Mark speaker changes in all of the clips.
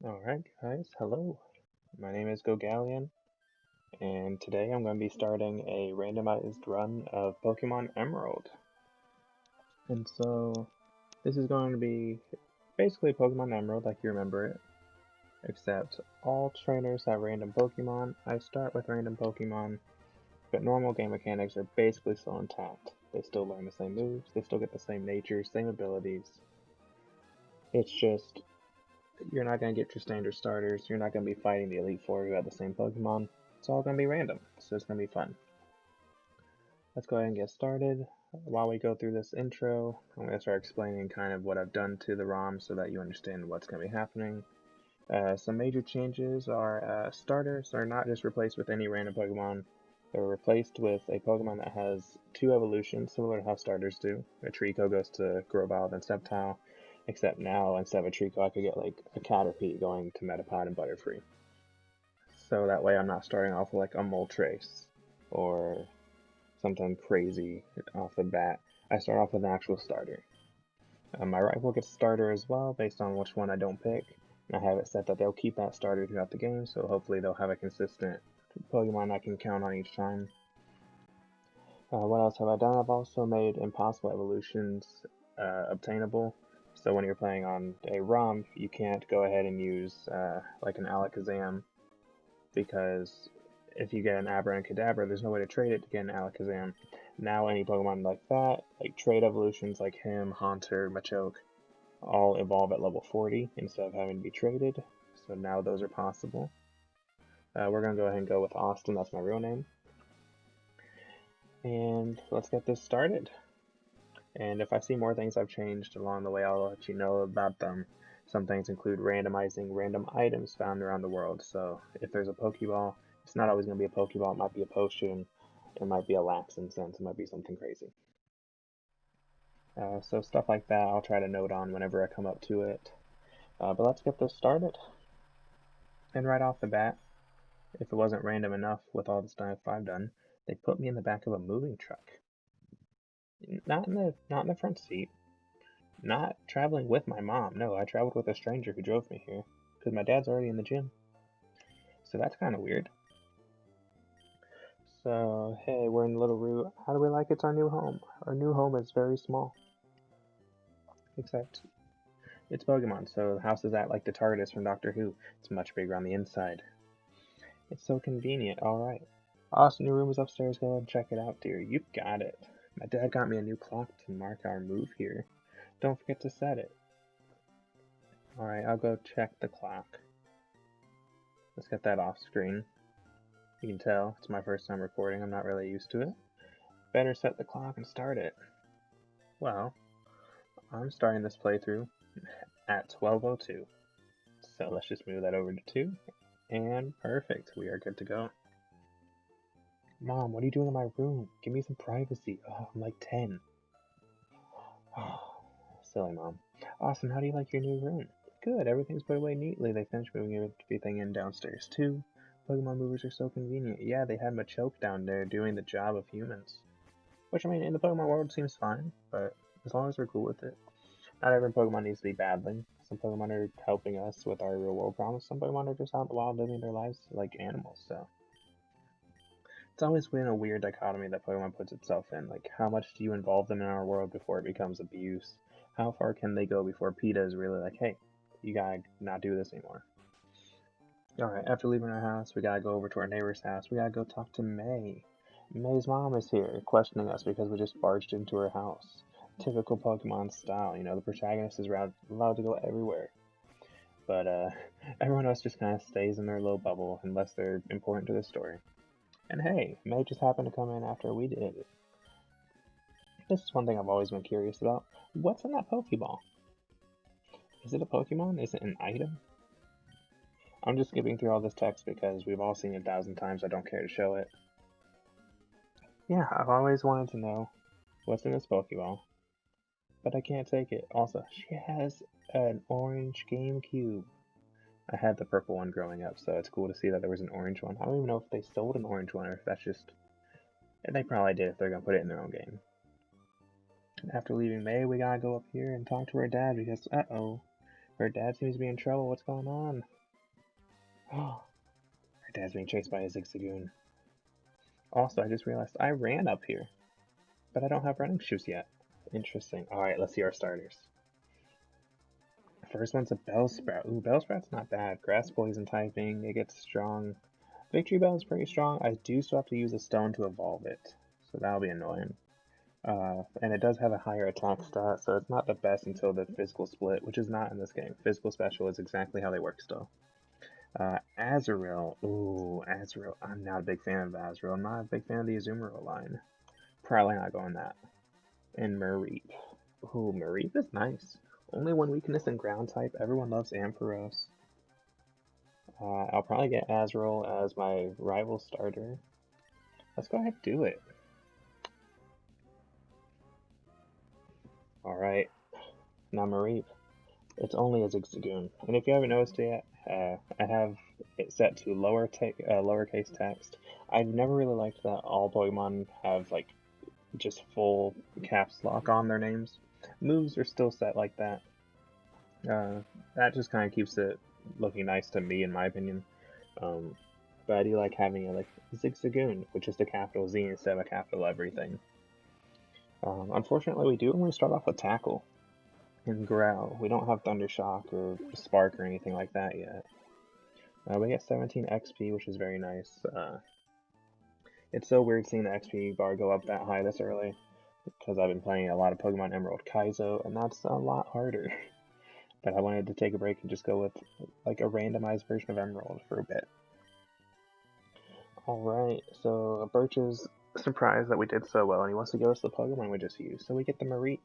Speaker 1: Alright guys, hello. My name is Gogalian, and today I'm going to be starting a randomized run of Pokemon Emerald. And so, this is going to be basically Pokemon Emerald like you remember it, except all trainers have random Pokemon. I start with random Pokemon, but normal game mechanics are basically still intact. They still learn the same moves, they still get the same nature, same abilities. It's just you're not going to get your standard starters, you're not going to be fighting the Elite Four who have the same Pokemon. It's all going to be random, so it's going to be fun. Let's go ahead and get started. While we go through this intro, I'm going to start explaining kind of what I've done to the ROM so that you understand what's going to be happening. Some major changes are starters are not just replaced with any random Pokemon. They're replaced with a Pokemon that has 2 evolutions, similar to how starters do. A Trico goes to Grovyle, then Sceptile, except now instead of a Trico I could get like a Caterpie going to Metapod and Butterfree. So that way I'm not starting off with like a Moltres or something crazy off the bat. I start off with an actual starter. My rival gets a starter as well based on which one I don't pick. And I have it set that they'll keep that starter throughout the game, so hopefully they'll have a consistent Pokemon I can count on each time. What else have I done? I've also made impossible evolutions obtainable. So when you're playing on a ROM, you can't go ahead and use like an Alakazam, because if you get an Abra and Kadabra, there's no way to trade it to get an Alakazam. Now any Pokemon like that, like trade evolutions like him, Haunter, Machoke, all evolve at level 40 instead of having to be traded. So now those are possible. We're going to go ahead and go with Austin, that's my real name. And let's get this started. And if I see more things I've changed along the way, I'll let you know about them. Some things include randomizing random items found around the world. So if there's a Pokeball, it's not always going to be a Pokeball, it might be a potion, it might be a lax incense, it might be something crazy. So stuff like that I'll try to note on whenever I come up to it. But let's get this started. And right off the bat, if it wasn't random enough with all the stuff I've done, they put me in the back of a moving truck. Not in the front seat. Not traveling with my mom. No, I traveled with a stranger who drove me here, because my dad's already in the gym. So that's kind of weird. So, hey, we're in Little Root. How do we like it's our new home? Our new home is very small. Except, it's Pokemon, so the house is at like the TARDIS from Doctor Who. It's much bigger on the inside. It's so convenient, alright. Austin, your room is upstairs. Go ahead and check it out, dear. You've got it. My dad got me a new clock to mark our move here. Don't forget to set it. Alright, I'll go check the clock. Let's get that off screen. You can tell, it's my first time recording, I'm not really used to it. Better set the clock and start it. Well, I'm starting this playthrough at 12:02. So let's just move that over to 2. And perfect, we are good to go. Mom, what are you doing in my room? Give me some privacy. Oh, I'm like 10. Oh, silly mom. Austin, how do you like your new room? Good, everything's put away neatly. They finished moving everything in downstairs too. Pokemon movers are so convenient. Yeah, they had Machoke down there doing the job of humans. Which, I mean, in the Pokemon world seems fine, but as long as we're cool with it. Not every Pokemon needs to be battling. Some Pokemon are helping us with our real world problems. Some Pokemon are just out in the wild living their lives like animals, so. It's always been a weird dichotomy that Pokemon puts itself in. Like, how much do you involve them in our world before it becomes abuse? How far can they go before PETA is really like, hey, you gotta not do this anymore? Alright, after leaving our house, we gotta go over to our neighbor's house. We gotta go talk to May. May's mom is here, questioning us because we just barged into her house. Typical Pokemon style, you know, the protagonist is allowed to go everywhere. But, everyone else just kind of stays in their little bubble unless they're important to the story. And hey, May just happened to come in after we did. This is one thing I've always been curious about. What's in that Pokeball? Is it a Pokemon? Is it an item? I'm just skipping through all this text because we've all seen it 1,000 times. I don't care to show it. Yeah, I've always wanted to know what's in this Pokeball, but I can't take it. Also, she has an orange GameCube. I had the purple one growing up, so it's cool to see that there was an orange one. I don't even know if they sold an orange one or if that's just... They probably did if they're going to put it in their own game. And after leaving May, we gotta go up here and talk to her dad because, uh-oh, Her dad seems to be in trouble. What's going on? Oh, her dad's being chased by a Zigzagoon. Also, I just realized I ran up here, but I don't have running shoes yet. Interesting. Alright, let's see our starters. First one's a Bellsprout. Ooh, Bellsprout's not bad. Grass poison typing, it gets strong. Victory Bell is pretty strong. I do still have to use a stone to evolve it, so that'll be annoying. And it does have a higher attack stat, so it's not the best until the physical split, which is not in this game. Physical special is exactly how they work still. Azurill. Ooh, Azurill. I'm not a big fan of Azurill. I'm not a big fan of the Azumarill line. Probably not going that. And Mareep. Ooh, Mareep is nice. Only one weakness in ground type. Everyone loves Ampharos. I'll probably get Azurill as my rival starter. Let's go ahead and do it. Alright. Now Mareep. It's only a Zigzagoon. And if you haven't noticed it yet, I have it set to lowercase text. I've never really liked that all Pokemon have like just full caps lock on their names. Moves are still set like that. That just kind of keeps it looking nice to me, in my opinion. But I do like having it like Zigzagoon, which is the capital Z instead of a capital everything. Unfortunately, we do only start off with Tackle and Growl. We don't have Thundershock or Spark or anything like that yet. We get 17 XP, which is very nice. It's so weird seeing the XP bar go up that high this early, because I've been playing a lot of Pokemon Emerald Kaizo, and that's a lot harder. But I wanted to take a break and just go with like a randomized version of Emerald for a bit. Alright, so Birch is surprised that we did so well, and he wants to give us the Pokemon we just used, so we get the Mareep.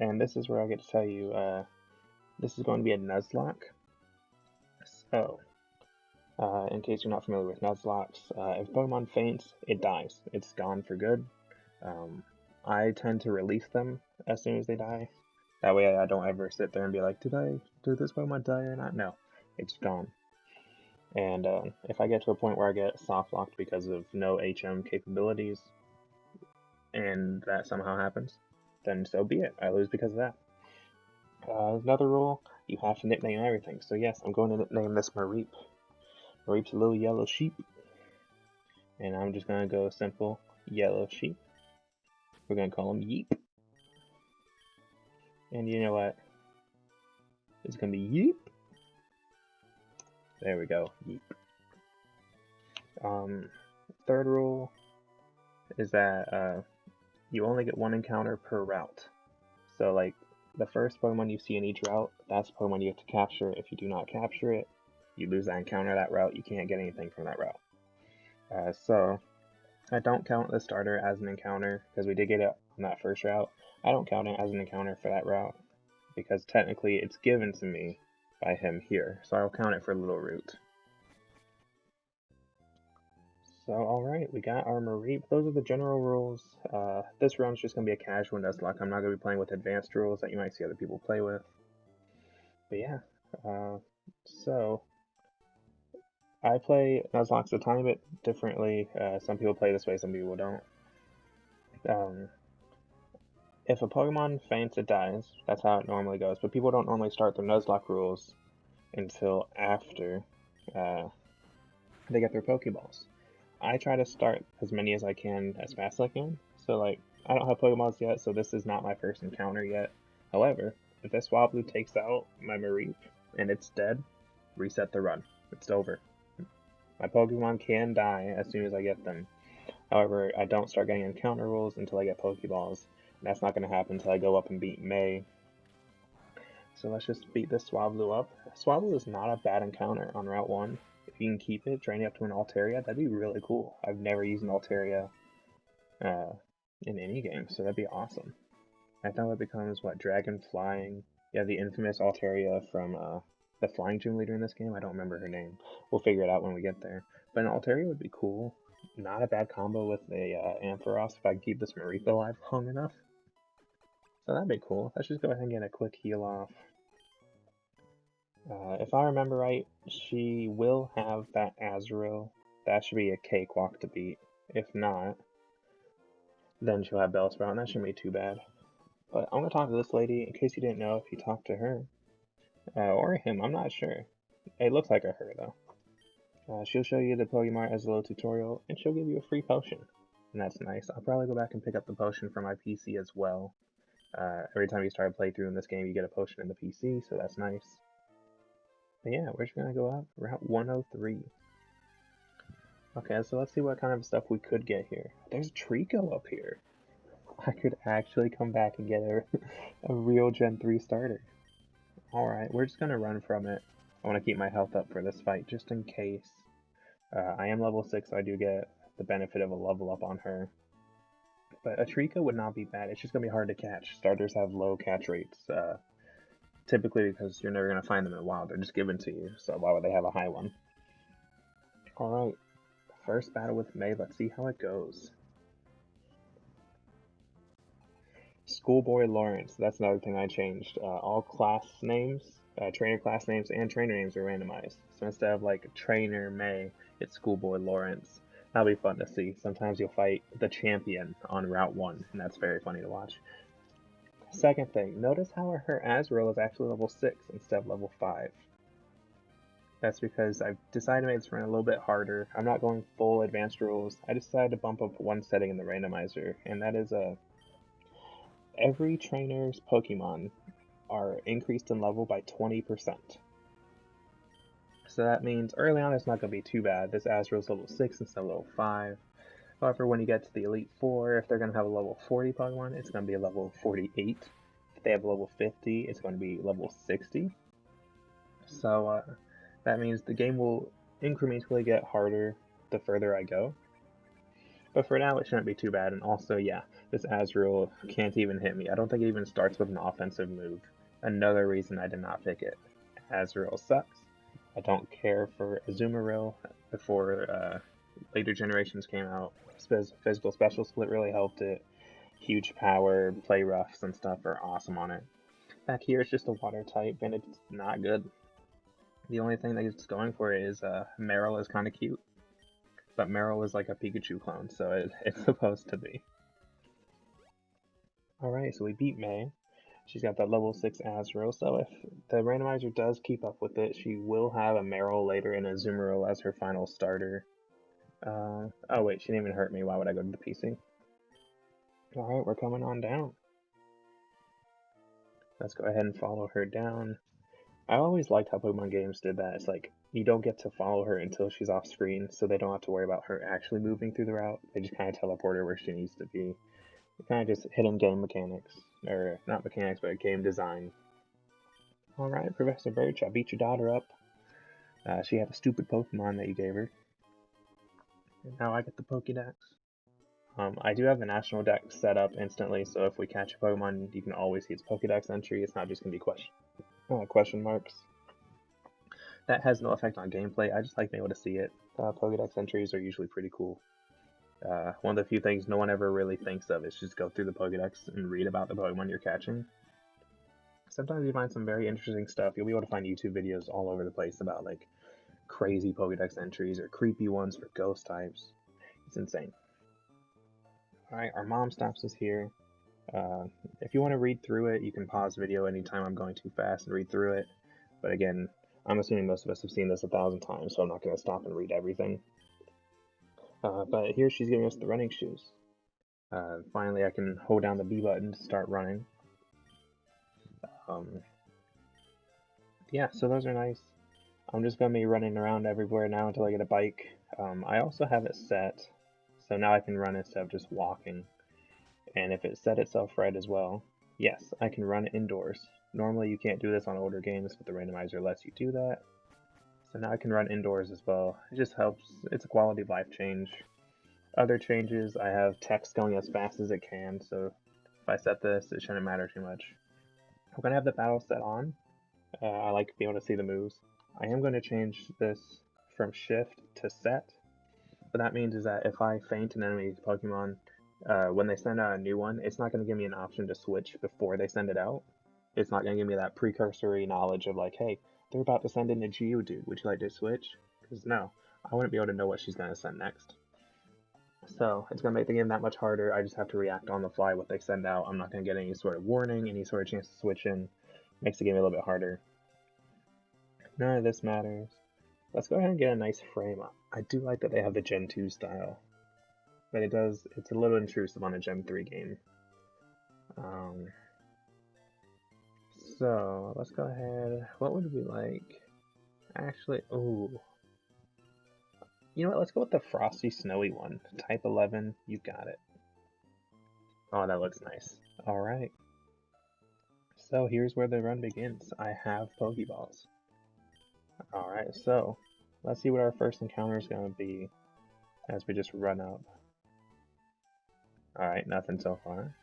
Speaker 1: And this is where I get to tell you, this is going to be a Nuzlocke. So, in case you're not familiar with Nuzlocks, if Pokemon faints, it dies. It's gone for good. I tend to release them as soon as they die. That way I don't ever sit there and be like, did this Pokemon die or not? No, it's gone. And if I get to a point where I get soft locked because of no HM capabilities, and that somehow happens, then so be it. I lose because of that. Another rule, you have to nickname everything. So yes, I'm going to nickname this Mareep. Mareep's a little yellow sheep. And I'm just going to go simple yellow sheep. We're going to call him Yeep. And you know what? It's going to be Yeep. There we go, Yeep. Third rule is that you only get one encounter per route. So like, the first Pokemon you see in each route, that's the Pokemon you have to capture. If you do not capture it, you lose that encounter, that route. You can't get anything from that route. So I don't count the starter as an encounter, because we did get it on that first route. I don't count it as an encounter for that route, because technically it's given to me by him here. So I'll count it for Little Root. So, alright, we got our Mareep. Those are the general rules. This round's just going to be a casual Nuzlocke. I'm not going to be playing with advanced rules that you might see other people play with. But yeah, so I play Nuzlocke a tiny bit differently. Some people play this way, some people don't. If a Pokemon faints, it dies. That's how it normally goes. But people don't normally start their Nuzlocke rules until after they get their Pokeballs. I try to start as many as I can as fast as I can. So like, I don't have Pokeballs yet, so this is not my first encounter yet. However, if this Swablu takes out my Mareep and it's dead, reset the run. It's over. My Pokemon can die as soon as I get them. However, I don't start getting encounter rules until I get Pokeballs. And that's not going to happen until I go up and beat May. So let's just beat this Swablu up. Swablu is not a bad encounter on Route 1. If you can keep it, training up to an Altaria, that'd be really cool. I've never used an Altaria in any game, so that'd be awesome. I thought it becomes, what, Dragon Flying? Yeah, the infamous Altaria from the Flying Gym Leader in this game. I don't remember her name. We'll figure it out when we get there. But an Altaria would be cool. Not a bad combo with a Ampharos if I can keep this Mareep alive long enough. So that'd be cool. Let's just go ahead and get a quick heal off. If I remember right, she will have that Azurill. That should be a cakewalk to beat. If not, then she'll have Bellsprout, and that shouldn't be too bad. But I'm gonna talk to this lady in case you didn't know if you talked to her. Or him, I'm not sure. It looks like a her though. She'll show you the Pokemon as a little tutorial, and she'll give you a free potion. And that's nice. I'll probably go back and pick up the potion for my PC as well. Every time you start a playthrough in this game, you get a potion in the PC, so that's nice. But yeah, we're just gonna go out Route 103. Okay, so let's see what kind of stuff we could get here. There's Trico up here. I could actually come back and get a real Gen 3 starter. Alright, we're just gonna run from it. I want to keep my health up for this fight, just in case. I am level 6, so I do get the benefit of a level up on her. But a Trico would not be bad. It's just going to be hard to catch. Starters have low catch rates, typically because you're never going to find them in the wild. They're just given to you, so why would they have a high one? Alright, first battle with May. Let's see how it goes. Schoolboy Lawrence. That's another thing I changed. All class names, trainer class names, and trainer names are randomized. So instead of like Trainer May, it's Schoolboy Lawrence. That'll be fun to see. Sometimes you'll fight the champion on Route 1, and that's very funny to watch. Second thing, notice how her Azrael is actually level 6 instead of level 5. That's because I've decided to make this run a little bit harder. I'm not going full advanced rules. I decided to bump up one setting in the randomizer, and that is every trainer's Pokemon are increased in level by 20%. So that means early on it's not going to be too bad. This Azrael's level 6 instead of level 5. However, when you get to the Elite 4, if they're going to have a level 40 Pokemon, it's going to be a level 48. If they have a level 50, it's going to be level 60. So that means the game will incrementally get harder the further I go. But for now, it shouldn't be too bad. And also, yeah, this Azrael can't even hit me. I don't think it even starts with an offensive move. Another reason I did not pick it. Azrael sucks. I don't care for Azumarill before later generations came out. Physical Special Split really helped it. Huge power, play roughs and stuff are awesome on it. Back here it's just a water type and it's not good. The only thing that it's going for is Meryl is kind of cute. But Meryl is like a Pikachu clone, so it's supposed to be. Alright, so we beat May. She's got that level 6 Azrael, so if the randomizer does keep up with it, she will have a Meryl later and a Azumarill as her final starter. Oh wait, she didn't even hurt me. Why would I go to the PC? Alright, we're coming on down. Let's go ahead and follow her down. I always liked how Pokemon games did that. It's like, you don't get to follow her until she's off screen, so they don't have to worry about her actually moving through the route. They just kind of teleport her where she needs to be. Kind of just hidden game mechanics. Or, not mechanics, but game design. Alright, Professor Birch, I beat your daughter up. She had a stupid Pokemon that you gave her. And now I get the Pokédex. I do have the National Dex set up instantly, so if we catch a Pokemon, you can always see its Pokédex entry. It's not just going to be question marks. That has no effect on gameplay. I just like being able to see it. Pokédex entries are usually pretty cool. One of the few things no one ever really thinks of is just go through the Pokédex and read about the Pokemon you're catching. Sometimes you find some very interesting stuff. You'll be able to find YouTube videos all over the place about like crazy Pokédex entries or creepy ones for ghost types. It's insane. Alright, our mom stops us here. If you want to read through it, you can pause video anytime I'm going too fast and read through it. But again, I'm assuming most of us have seen this 1,000 times, so I'm not going to stop and read everything. But here she's giving us the running shoes. Finally, I can hold down the B button to start running. Yeah, so those are nice. I'm just going to be running around everywhere now until I get a bike. I also have it set, so now I can run instead of just walking. And if it set itself right as well, yes, I can run indoors. Normally you can't do this on older games, but the randomizer lets you do that. So now I can run indoors as well. It just helps. It's a quality of life change. Other changes, I have text going as fast as it can, so if I set this, it shouldn't matter too much. I'm going to have the battle set on. I like to be able to see the moves. I am going to change this from shift to set. What that means is that if I faint an enemy's Pokemon, when they send out a new one, it's not going to give me an option to switch before they send it out. It's not going to give me that precursory knowledge of like, hey, they're about to send in a Geodude, would you like to switch? Because no, I wouldn't be able to know what she's going to send next. So it's going to make the game that much harder. I just have to react on the fly what they send out. I'm not going to get any sort of warning, any sort of chance to switch in. Makes the game a little bit harder. None of this matters. Let's go ahead and get a nice frame up. I do like that they have the Gen 2 style, but it's a little intrusive on a Gen 3 game. So let's go ahead. What would we like? Actually, ooh. You know what? Let's go with the frosty, snowy one. Type 11, you got it. Oh, that looks nice. Alright. So here's where the run begins. I have Pokeballs. Alright, so let's see what our first encounter is going to be as we just run up. Alright, nothing so far.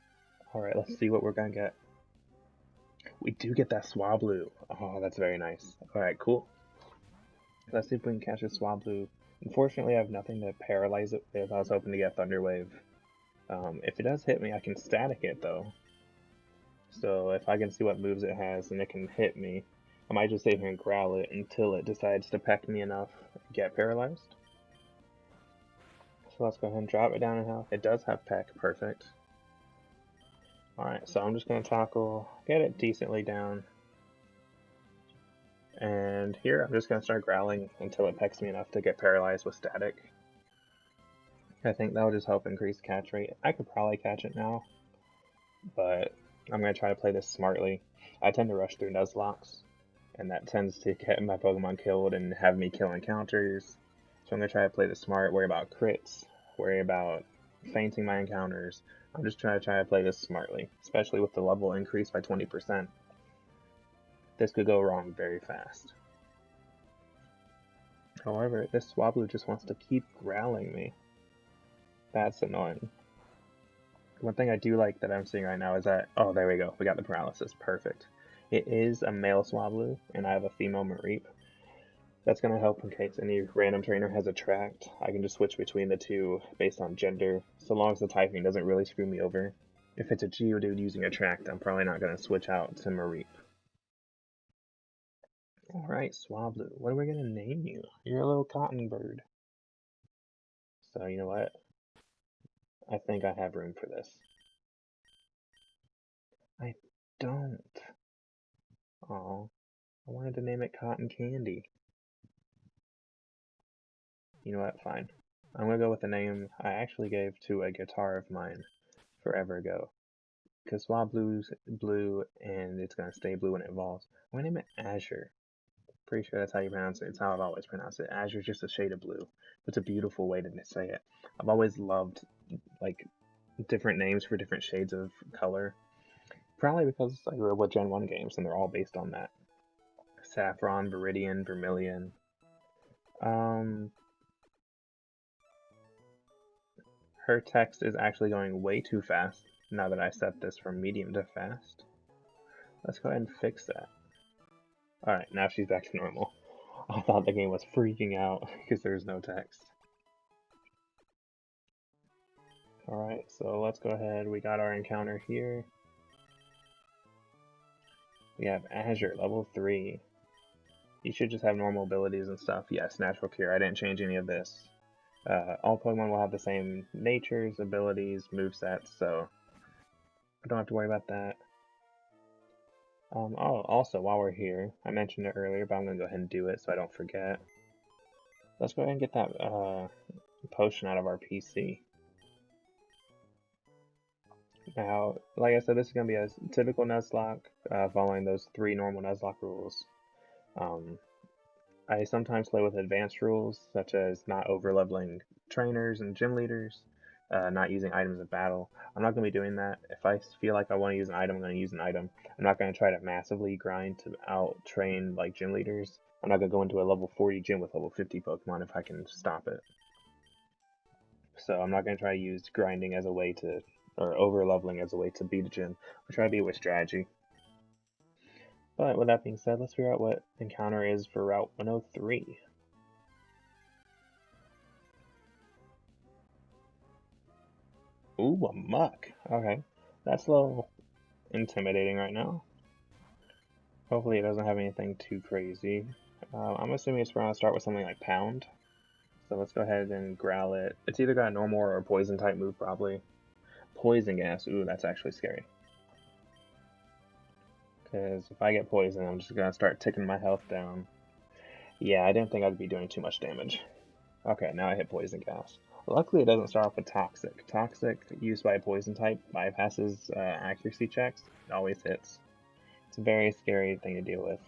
Speaker 1: Alright, let's see what we're going to get. We do get that Swablu. Oh, that's very nice. Alright, cool. Let's see if we can catch a Swablu. Unfortunately, I have nothing to paralyze it with. I was hoping to get Thunder Wave. If it does hit me, I can static it, though. So if I can see what moves it has and it can hit me, I might just sit here and growl it until it decides to peck me enough and get paralyzed. So let's go ahead and drop it down in health. It does have peck, perfect. Alright, so I'm just going to tackle, get it decently down. And here I'm just going to start growling until it pecks me enough to get paralyzed with static. I think that'll just help increase catch rate. I could probably catch it now, but I'm going to try to play this smartly. I tend to rush through Nuzlocks, and that tends to get my Pokemon killed and have me kill encounters. So I'm going to try to play this smart, worry about crits, worry about fainting my encounters. I'm just trying to play this smartly, especially with the level increase by 20%. This could go wrong very fast. However, this Swablu just wants to keep growling me. That's annoying. One thing I do like that I'm seeing right now is that, oh, there we go, we got the paralysis, perfect. It is a male Swablu, and I have a female Mareep. That's going to help in case any random trainer has Attract. I can just switch between the two based on gender, so long as the typing doesn't really screw me over. If it's a Geodude using Attract, I'm probably not going to switch out to Mareep. Alright, Swablu, what are we going to name you? You're a little cotton bird. So, you know what? I think I have room for this. I don't. Oh, I wanted to name it Cotton Candy. You know what? Fine. I'm gonna go with the name I actually gave to a guitar of mine forever ago. Because Swablu's blue and it's gonna stay blue when it evolves. I'm gonna name it Azure. Pretty sure that's how you pronounce it. It's how I've always pronounced it. Azure's just a shade of blue. It's a beautiful way to say it. I've always loved like different names for different shades of color. Probably because I grew up with Gen 1 games and they're all based on that. Saffron, Viridian, Vermilion. Her text is actually going way too fast now that I set this from medium to fast. Let's go ahead and fix that. Alright, now she's back to normal. I thought the game was freaking out because there's no text. Alright, so let's go ahead. We got our encounter here. We have Azure, level 3. You should just have normal abilities and stuff. Yes, Natural Cure. I didn't change any of this. All Pokemon will have the same natures, abilities, movesets, so I don't have to worry about that. Oh, also, while we're here, I mentioned it earlier, but I'm going to go ahead and do it so I don't forget. Let's go ahead and get that potion out of our PC. Now, like I said, this is going to be a typical Nuzlocke, following those 3 normal Nuzlocke rules. I sometimes play with advanced rules, such as not overleveling trainers and gym leaders, not using items in battle. I'm not going to be doing that. If I feel like I want to use an item, I'm going to use an item. I'm not going to try to massively grind to out-train like gym leaders. I'm not going to go into a level 40 gym with level 50 Pokemon if I can stop it. So I'm not going to try to use grinding as a way to, or over-leveling as a way to beat a gym. I'll try to beat it with strategy. But with that being said, let's figure out what encounter is for Route 103. Ooh, a muck. Okay, that's a little intimidating right now. Hopefully it doesn't have anything too crazy. I'm assuming it's going to start with something like Pound. So let's go ahead and growl it. It's either got a normal or a poison type move, probably. Poison gas. Ooh, that's actually scary. Because if I get poisoned, I'm just gonna start ticking my health down. Yeah, I didn't think I'd be doing too much damage. Okay, now I hit poison gas. Luckily, it doesn't start off with toxic. Toxic, used by a poison type, bypasses accuracy checks. It always hits. It's a very scary thing to deal with.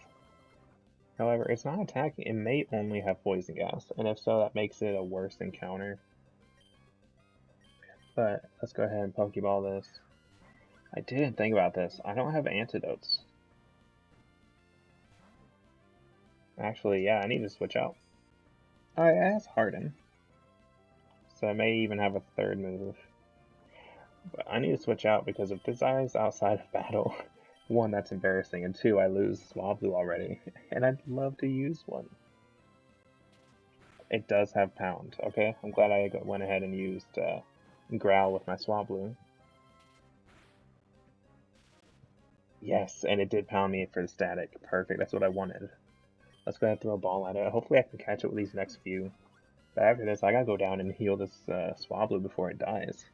Speaker 1: However, it's not attacking. It may only have poison gas, and if so, that makes it a worse encounter. But let's go ahead and Pokeball this. I didn't think about this. I don't have antidotes. Actually, yeah, I need to switch out. Alright, it has Harden. So I may even have a third move. But I need to switch out because if this is outside of battle, one, that's embarrassing, and two, I lose Swablu already. And I'd love to use one. It does have Pound. Okay, I'm glad I went ahead and used Growl with my Swablu. Yes, and it did pound me for the static. Perfect, that's what I wanted. Let's go ahead and throw a ball at it. Hopefully I can catch it with these next few. But after this, I gotta go down and heal this Swablu before it dies.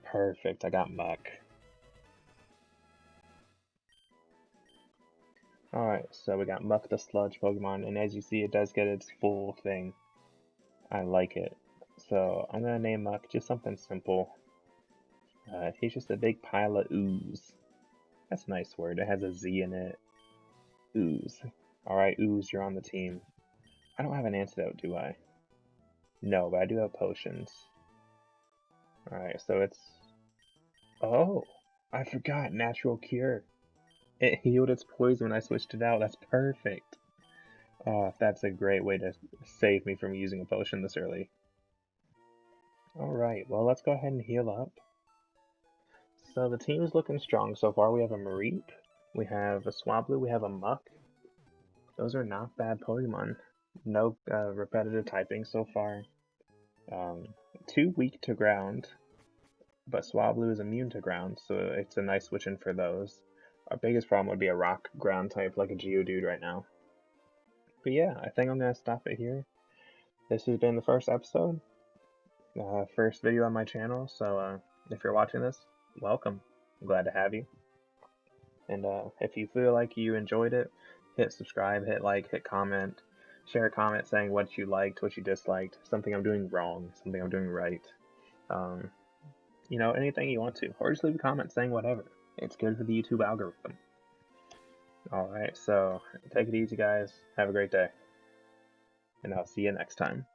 Speaker 1: Perfect, I got Muck. Alright, so we got Muck the Sludge Pokemon, and as you see, it does get its full thing. I like it. So I'm gonna name Muck just something simple. He's just a big pile of ooze. That's a nice word. It has a Z in it. Ooze. Alright, Ooze, you're on the team. I don't have an antidote, do I? No, but I do have potions. Alright, so it's... Oh! I forgot! Natural Cure! It healed its poison when I switched it out. That's perfect! Oh, that's a great way to save me from using a potion this early. Alright, well, let's go ahead and heal up. So the team is looking strong so far. We have a Mareep, we have a Swablu, we have a Muck. Those are not bad Pokemon. No repetitive typing so far. Too weak to ground, but Swablu is immune to ground, so it's a nice switch in for those. Our biggest problem would be a rock ground type like a Geodude right now. But yeah, I think I'm going to stop it here. This has been the first episode, first video on my channel, so if you're watching this, welcome. I'm glad to have you. And if you feel like you enjoyed it, hit subscribe, hit like, hit comment, share a comment saying what you liked, what you disliked, something I'm doing wrong, something I'm doing right. You know, anything you want to, or just leave a comment saying whatever. It's good for the YouTube algorithm. Alright, so take it easy, guys. Have a great day. And I'll see you next time.